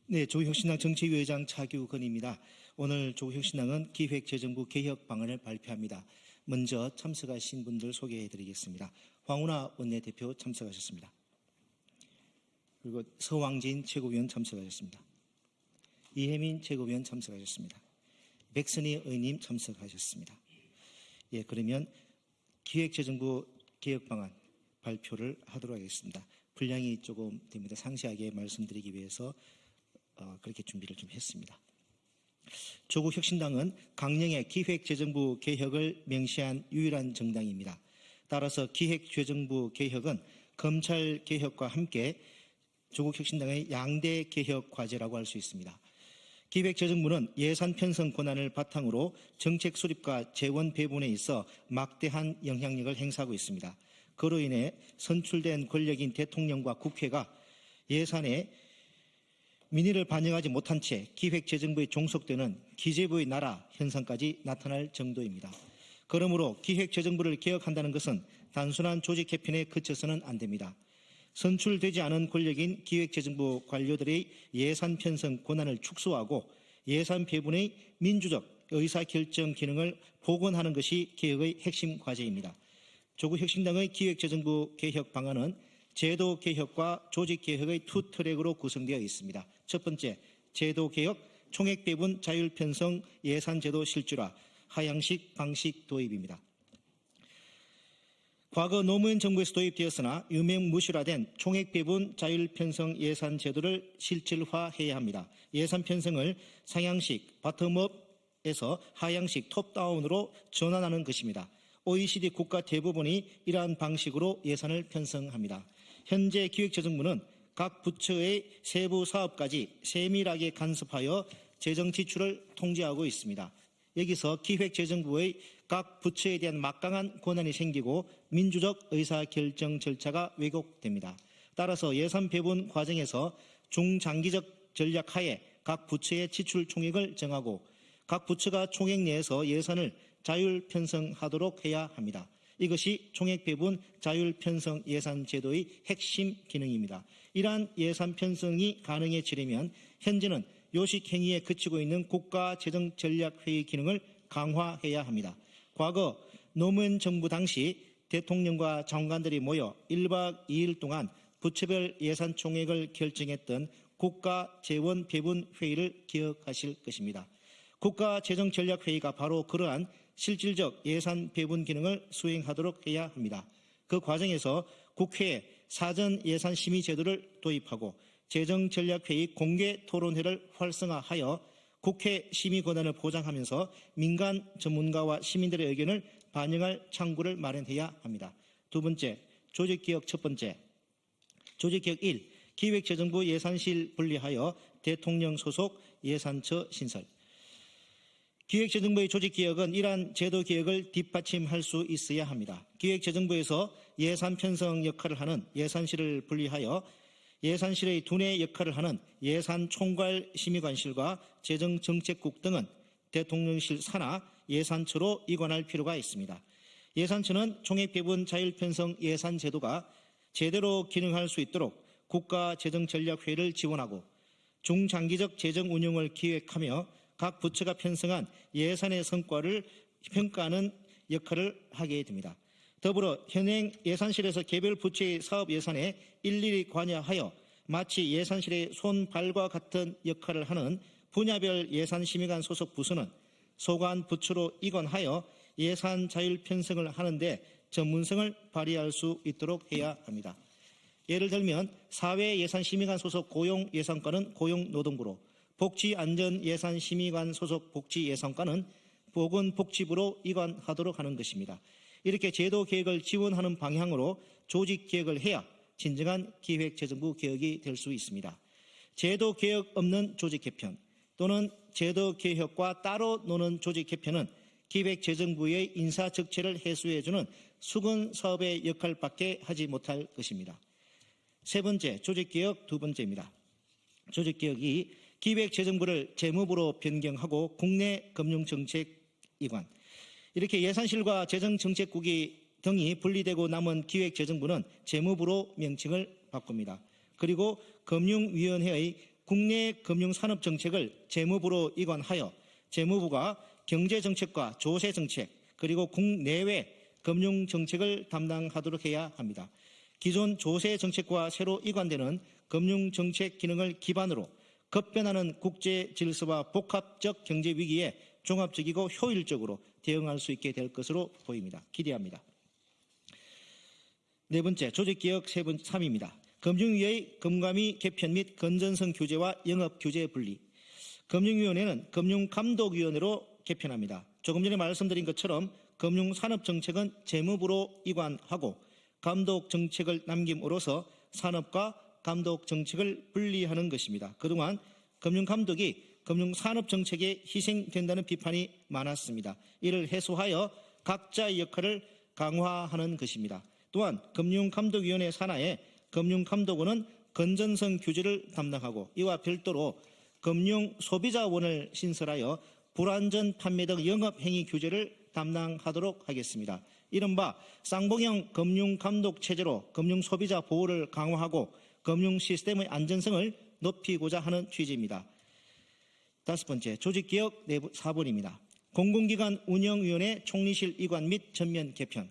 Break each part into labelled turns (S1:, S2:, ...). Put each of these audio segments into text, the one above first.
S1: 네, 조국혁신당 정책위의장 차규건입니다. 오늘 조국혁신당은 기획재정부 개혁 방안을 발표합니다. 먼저 참석하신 분들 소개해드리겠습니다. 황운하 원내대표 참석하셨습니다. 그리고 서왕진 최고위원 참석하셨습니다. 이혜민 최고위원 참석하셨습니다. 백선희 의원님 참석하셨습니다. 예, 그러면 기획재정부 개혁 방안 발표를 하도록 하겠습니다. 분량이 조금 됩니다. 상세하게 말씀드리기 위해서 그렇게 준비를 좀 했습니다. 조국혁신당은 강령의 기획재정부 개혁을 명시한 유일한 정당입니다. 따라서 기획재정부 개혁은 검찰개혁과 함께 조국혁신당의 양대 개혁 과제라고 할 수 있습니다. 기획재정부는 예산 편성 권한을 바탕으로 정책 수립과 재원 배분에 있어 막대한 영향력을 행사하고 있습니다. 그로 인해 선출된 권력인 대통령과 국회가 예산에 민의를 반영하지 못한 채 기획재정부에 종속되는 기재부의 나라 현상까지 나타날 정도입니다. 그러므로 기획재정부를 개혁한다는 것은 단순한 조직 개편에 그쳐서는 안 됩니다. 선출되지 않은 권력인 기획재정부 관료들의 예산 편성 권한을 축소하고 예산 배분의 민주적 의사결정 기능을 복원하는 것이 개혁의 핵심 과제입니다. 조국혁신당의 기획재정부 개혁 방안은 제도 개혁과 조직 개혁의 투 트랙으로 구성되어 있습니다. 첫 번째, 제도 개혁, 총액 배분 자율 편성 예산 제도 실질화, 하향식 방식 도입입니다. 과거 노무현 정부에서 도입되었으나 유명무실화된 총액 배분 자율 편성 예산 제도를 실질화해야 합니다. 예산 편성을 상향식 바텀업에서 하향식 톱다운으로 전환하는 것입니다. OECD 국가 대부분이 이러한 방식으로 예산을 편성합니다. 현재 기획재정부는 각 부처의 세부 사업까지 세밀하게 간섭하여 재정 지출을 통제하고 있습니다. 여기서 기획재정부의 각 부처에 대한 막강한 권한이 생기고 민주적 의사결정 절차가 왜곡됩니다. 따라서 예산 배분 과정에서 중장기적 전략 하에 각 부처의 지출 총액을 정하고 각 부처가 총액 내에서 예산을 자율 편성하도록 해야 합니다. 이것이 총액 배분 자율 편성 예산 제도의 핵심 기능입니다. 이러한 예산 편성이 가능해지려면 현재는 요식 행위에 그치고 있는 국가재정전략회의 기능을 강화해야 합니다. 과거 노무현 정부 당시 대통령과 장관들이 모여 1박 2일 동안 부처별 예산 총액을 결정했던 국가재원 배분 회의를 기억하실 것입니다. 국가재정전략회의가 바로 그러한 실질적 예산 배분 기능을 수행하도록 해야 합니다. 그 과정에서 국회에 사전 예산 심의 제도를 도입하고 재정전략회의 공개 토론회를 활성화하여 국회 심의 권한을 보장하면서 민간 전문가와 시민들의 의견을 반영할 창구를 마련해야 합니다. 두 번째, 조직개혁 첫 번째. 조직개혁 1. 기획재정부 예산실 분리하여 대통령 소속 예산처 신설. 기획재정부의 조직개혁은 이러한 제도개혁을 뒷받침할 수 있어야 합니다. 기획재정부에서 예산 편성 역할을 하는 예산실을 분리하여 예산실의 두뇌 역할을 하는 예산총괄심의관실과 재정정책국 등은 대통령실 산하 예산처로 이관할 필요가 있습니다. 예산처는 총액배분 자율편성 예산제도가 제대로 기능할 수 있도록 국가재정전략회의를 지원하고 중장기적 재정운용을 기획하며 각 부처가 편성한 예산의 성과를 평가하는 역할을 하게 됩니다. 더불어 현행 예산실에서 개별 부처의 사업 예산에 일일이 관여하여 마치 예산실의 손발과 같은 역할을 하는 분야별 예산심의관 소속 부서는 소관 부처로 이관하여 예산 자율 편성을 하는데 전문성을 발휘할 수 있도록 해야 합니다. 예를 들면 사회예산심의관 소속 고용예산과는 고용노동부로, 복지안전예산심의관 소속 복지예산과는 보건복지부로 이관하도록 하는 것입니다. 이렇게 제도 개혁을 지원하는 방향으로 조직 개혁을 해야 진정한 기획재정부 개혁이 될 수 있습니다. 제도 개혁 없는 조직 개편 또는 제도 개혁과 따로 노는 조직 개편은 기획재정부의 인사적체를 해소해주는 수건 사업의 역할밖에 하지 못할 것입니다. 세 번째, 조직개혁 두 번째입니다. 조직개혁이 기획재정부를 재무부로 변경하고 국내 금융정책 이관, 이렇게 예산실과 재정정책국이 등이 분리되고 남은 기획재정부는 재무부로 명칭을 바꿉니다. 그리고 금융위원회의 국내 금융산업 정책을 재무부로 이관하여 재무부가 경제정책과 조세정책 그리고 국내외 금융정책을 담당하도록 해야 합니다. 기존 조세정책과 새로 이관되는 금융정책 기능을 기반으로 급변하는 국제질서와 복합적 경제위기에 종합적이고 효율적으로 대응할 수 있게 될 것으로 보입니다. 기대합니다. 네 번째, 조직개혁 3입니다. 금융위의 금감위 개편 및 건전성 규제와 영업 규제 분리. 금융위원회는 금융감독위원회로 개편합니다. 조금 전에 말씀드린 것처럼 금융산업정책은 재무부로 이관하고 감독정책을 남김으로써 산업과 감독정책을 분리하는 것입니다. 그동안 금융감독이 금융산업정책에 희생된다는 비판이 많았습니다. 이를 해소하여 각자의 역할을 강화하는 것입니다. 또한 금융감독위원회 산하에 금융감독원은 건전성 규제를 담당하고 이와 별도로 금융소비자원을 신설하여 불안전 판매 등 영업행위 규제를 담당하도록 하겠습니다. 이른바 쌍방향 금융감독 체제로 금융소비자 보호를 강화하고 금융시스템의 안전성을 높이고자 하는 취지입니다. 다섯 번째, 조직개혁 4번입니다. 공공기관 운영위원회 총리실 이관 및 전면 개편.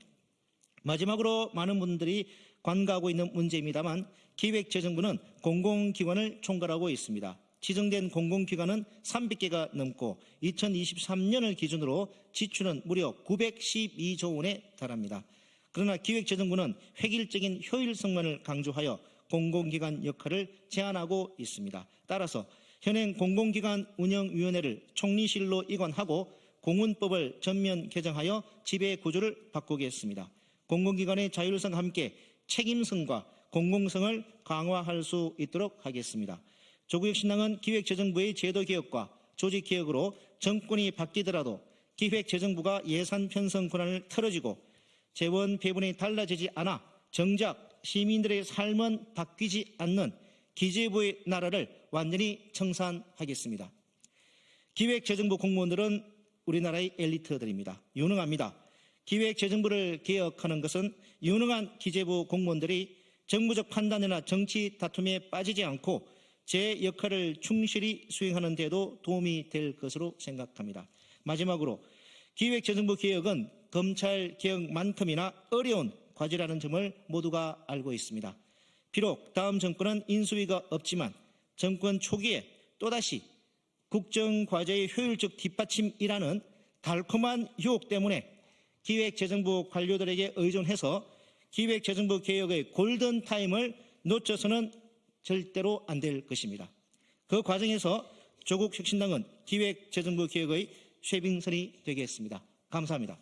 S1: 마지막으로 많은 분들이 관가하고 있는 문제입니다만 기획재정부는 공공기관을 총괄하고 있습니다. 지정된 공공기관은 300개가 넘고 2023년을 기준으로 지출은 무려 912조 원에 달합니다. 그러나 기획재정부는 획일적인 효율성만을 강조하여 공공기관 역할을 제한하고 있습니다. 따라서 현행 공공기관 운영위원회를 총리실로 이관하고 공운법을 전면 개정하여 지배구조를 바꾸겠습니다. 공공기관의 자율성과 함께 책임성과 공공성을 강화할 수 있도록 하겠습니다. 조국혁신당은 기획재정부의 제도개혁과 조직개혁으로 정권이 바뀌더라도 기획재정부가 예산 편성 권한을 털어지고 재원 배분이 달라지지 않아 정작 시민들의 삶은 바뀌지 않는 기재부의 나라를 완전히 청산하겠습니다. 기획재정부 공무원들은 우리나라의 엘리트들입니다. 유능합니다. 기획재정부를 개혁하는 것은 유능한 기재부 공무원들이 정부적 판단이나 정치 다툼에 빠지지 않고 제 역할을 충실히 수행하는 데도 도움이 될 것으로 생각합니다. 마지막으로 기획재정부 개혁은 검찰 개혁만큼이나 어려운 과제라는 점을 모두가 알고 있습니다. 비록 다음 정권은 인수위가 없지만 정권 초기에 또다시 국정과제의 효율적 뒷받침이라는 달콤한 유혹 때문에 기획재정부 관료들에게 의존해서 기획재정부 개혁의 골든타임을 놓쳐서는 절대로 안 될 것입니다. 그 과정에서 조국혁신당은 기획재정부 개혁의 쇄빙선이 되겠습니다. 감사합니다.